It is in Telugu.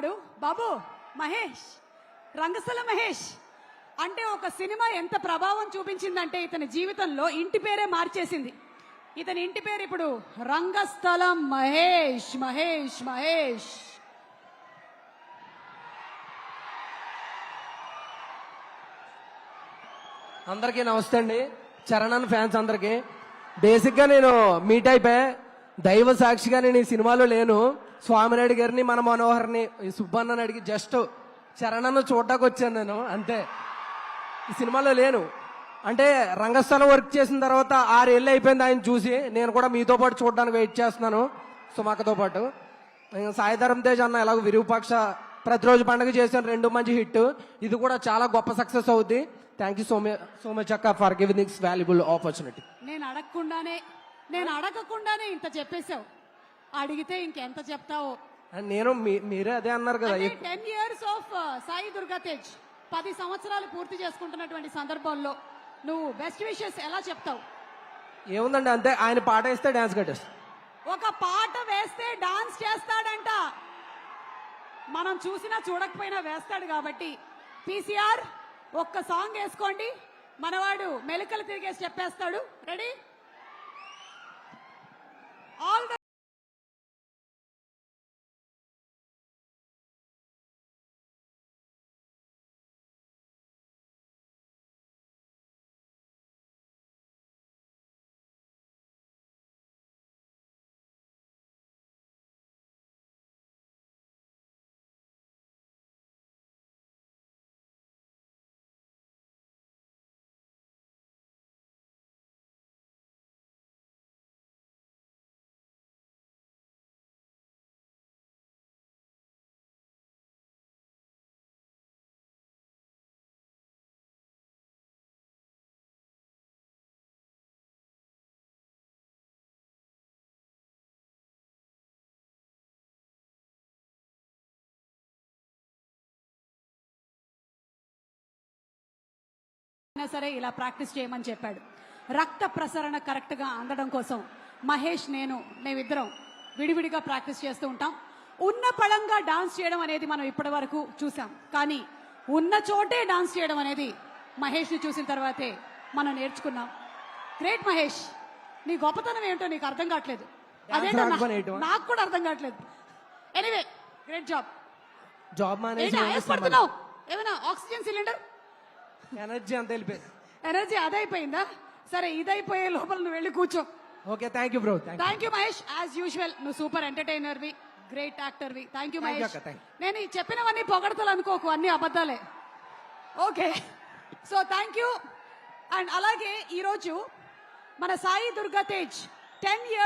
కాదు బాబు. మహేష్, రంగస్థల మహేష్ అంటే ఒక సినిమా ఎంత ప్రభావం చూపించిందంటే ఇతని జీవితంలో ఇంటి పేరే మార్చేసింది. ఇతని ఇంటి పేరు ఇప్పుడు రంగస్థలం మహేష్. మహేష్ మహేష్ అందరికీ నమస్తే అండి. చరణ్ ఫ్యాన్స్ అందరికీ. బేసిక్గా నేను మీట్ అయిపోయా. దైవ సాక్షిగా నేను ఈ సినిమాలో లేను. స్వామినాయుడు గారిని, మన మనోహర్ని, సుబ్బన్నని అడిగి జస్ట్ చరణ్ చూడటానికి వచ్చాను నేను, అంతే. ఈ సినిమాలో లేను. అంటే రంగస్థలం వర్క్ చేసిన తర్వాత 6 ఏళ్ళు అయిపోయింది ఆయన చూసి. నేను కూడా మీతో పాటు చూడడానికి వెయిట్ చేస్తున్నాను, సుమాకతో పాటు. సాయిధరం తేజ్ అన్న ఎలాగో విరూపాక్ష ప్రతిరోజు పండుగ చేశాను, 2 మంచి హిట్. ఇది కూడా చాలా గొప్ప సక్సెస్ అవుద్ది. థ్యాంక్ యూ సో మచ్ అక్క for giving this valuable opportunity. నేను అడగకుండానే ఇంత చెప్పేశావు. అడిగితే ఇంకెంత చెప్తావో. నేను మీరే అదే అన్నారు కదా. 10 years ఆఫ్ సాయి దుర్గా తేజ్, 10 సంవత్సరాలు పూర్తి చేసుకుంటున్నటువంటి సందర్భంలో నువ్వు బెస్ట్ విషెస్ ఎలా చెప్తావు? ఏముందండి, అంతే. ఆయన పాట వేస్తే డాన్స్ కట్టేస్తా. ఒక పాట వేస్తే డాన్స్ చేస్తాడంట. మనం చూసినా చూడకపోయినా వేస్తాడు కాబట్టి పీసీఆర్ ఒక్క సాంగ్ వేసుకోండి, మనవాడు మెలికలు తిరిగేసి చెప్పేస్తాడు. రెడీ? ఆల్ ద సరే ఇలా ప్రాక్టీస్ చేయమని చెప్పాడు. రక్త ప్రసరణ కరెక్ట్ గా అందడం కోసం మహేష్ మేమిద్దరం విడివిడిగా ప్రాక్టీస్ చేస్తూ ఉంటాం. ఉన్న పళంగా డాన్స్ చేయడం అనేది మనం ఇప్పటి వరకు చూసాం, కానీ ఉన్న చోటే డాన్స్ చేయడం అనేది మహేష్ ని చూసిన తర్వాతే మనం నేర్చుకున్నాం. గ్రేట్ మహేష్, నీ గొప్పతనం ఏంటో నీకు అర్థం కావట్లేదు. అదే నాకు కూడా అర్థం కావట్లేదు. Anyway, great job. పడుతున్నావు ఏమైనా ఆక్సిజన్ సిలిండర్? ఎనర్జీ అంత వెళ్ళిపోయింది. ఎనర్జీ అదైపోయిందా? సరే, ఇదైపోయే లోపల నువ్వు వెళ్ళి కూర్చో. Okay, thank you bro. Thank you Mahesh. As usual నువ్వు సూపర్ ఎంటర్టైనర్ వి, గ్రేట్ యాక్టర్ వి. Thank you Mahesh. నేను చెప్పినవన్నీ పొగడతలు అనుకోకు, అన్ని అబద్ధాలే. Okay, so thank you. And అలాగే ఈరోజు మన సాయి దుర్గా తేజ్ 10 years